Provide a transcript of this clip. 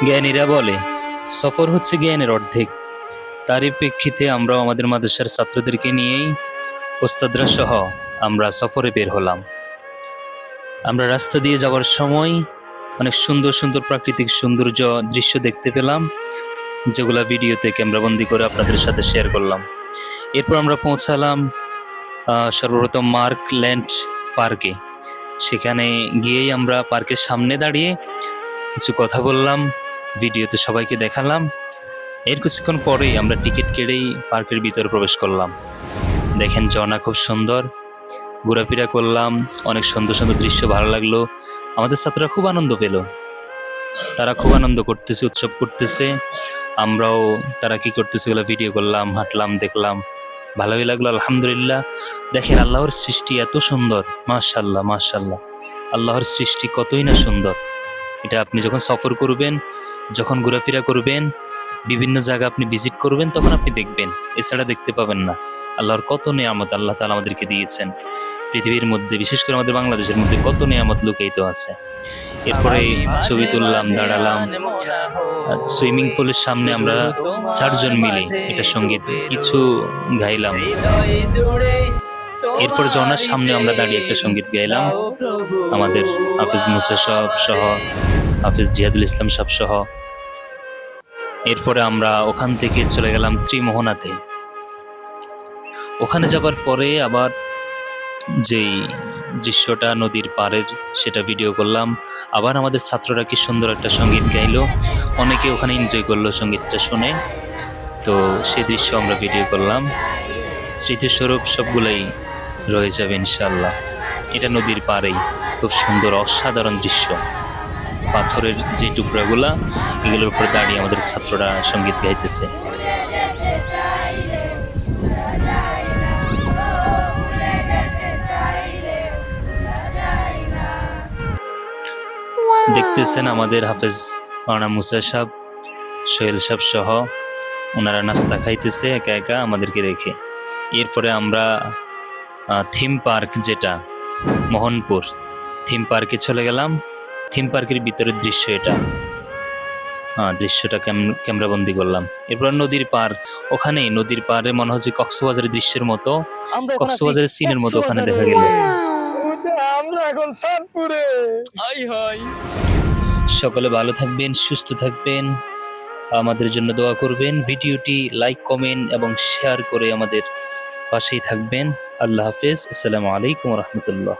জ্ঞানীরা বলে সফর হচ্ছে জ্ঞানের অর্ধেক। তারই প্রেক্ষিতে আমরাও আমাদের মাদ্রাসার ছাত্রদেরকে নিয়েই ওস্তাদরা সহ আমরা সফরে বের হলাম। আমরা রাস্তা দিয়ে যাওয়ার সময় অনেক সুন্দর সুন্দর প্রাকৃতিক সৌন্দর্য দৃশ্য দেখতে পেলাম, যেগুলা ভিডিওতে ক্যামেরাবন্দি করে আপনাদের সাথে শেয়ার করলাম। এরপর আমরা পৌঁছালাম সর্বপ্রথম মার্ক ল্যান্ড পার্কে। সেখানে গিয়েই আমরা পার্কের সামনে দাঁড়িয়ে কিছু কথা বললাম, ভিডিওতে সবাইকে দেখালাম। এর কিছুক্ষণ পরেই আমরা টিকিট কেটেই পার্কের ভিতরে প্রবেশ করলাম। দেখেন ঝর্ণা খুব সুন্দর, ঘোরাফেরা করলাম, অনেক সুন্দর সুন্দর দৃশ্য ভালো লাগলো। আমাদের ছাত্ররা খুব আনন্দ পেল, তারা খুব আনন্দ করতেছে, উৎসব করতেছে। আমরাও তারা কি করতেছে ওগুলো ভিডিও করলাম, হাঁটলাম, দেখলাম, ভালোই লাগলো আলহামদুলিল্লাহ। দেখেন আল্লাহর সৃষ্টি এত সুন্দর, মাশাআল্লাহ মাশাআল্লাহ। আল্লাহর সৃষ্টি কতই না সুন্দর। এটা আপনি যখন সফর করবেন, যখন ঘোরাফেরা করবেন, বিভিন্ন জায়গা আপনি ভিজিট করবেন, তখন আপনি দেখবেন, এছাড়া দেখতে পাবেন না। আল্লাহর কত নিয়ামত আল্লাহ তাআলা আমাদেরকে দিয়েছেন। পৃথিবীর মধ্যে, বিশেষ করে আমাদের বাংলাদেশের মধ্যে কত নিয়ামত লুকায়িত আছে। এরপরে ছবি তুললাম, দাঁড়ালাম। সুইমিং পুলের সামনে আমরা 4 জন মিলে এটা সঙ্গীত কিছু গাইলাম। এরপর ঝর্ণার সামনে আমরা দাঁড়িয়ে একটা সঙ্গীত গাইলাম, আমাদের হাফিজ মুসা সাহেব সহ, হাফিজ জিহাদুল ইসলাম সাহেব সহ। এরপরে আমরা ওখান থেকে চলে গেলাম ত্রিমোহনাতে। ওখানে যাবার পরে আবার যেই দৃশ্যটা নদীর পাড়ের, সেটা ভিডিও করলাম। আবার আমাদের ছাত্ররা কি সুন্দর একটা সঙ্গীত গাইলো, অনেকে ওখানে এনজয় করলো সঙ্গীতটা শুনে। তো সেই দৃশ্য আমরা ভিডিও করলাম। স্মৃতিস্বরূপ সবগুলোই রয়ে যাবে ইনশাল্লাহ। এটা নদীর পাড়েই খুব সুন্দর অসাধারণ দৃশ্য। পাথরের যে টুকরাগুলা, এগুলোর উপর দাঁড়িয়ে আমাদের ছাত্ররা সঙ্গীত গাইতেছে। দেখতেছেন আমাদের হাফেজ মাওলানা মুসা সাহেব, সোহেল সাহেব সহ ওনারা নাস্তা খাইতেছে একা একা আমাদেরকে রেখে। এরপরে আমরা থিম পার্ক, যেটা মোহনপুর থিম পার্কে চলে গেলাম। থিম পার্কের ভিতরের দৃশ্য এটা, দৃশ্যটা ক্যামেরাবন্দি করলাম। এরপর নদীর পার, ওখানে নদীর পাড়ে মনে হচ্ছে কক্সবাজারের দৃশ্যের মতো, কক্সবাজারের সিনের মতো ওখানে দেখা গেল। আমরা এখন চাঁদপুরে। সকলে ভালো থাকবেন, সুস্থ থাকবেন, আমাদের জন্য দোয়া করবেন। ভিডিওটি লাইক, কমেন্ট এবং শেয়ার করে আমাদের পাশেই থাকবেন। আল্লাহ হাফেজ। আসসালামু আলাইকুম রহমতুল্লাহ।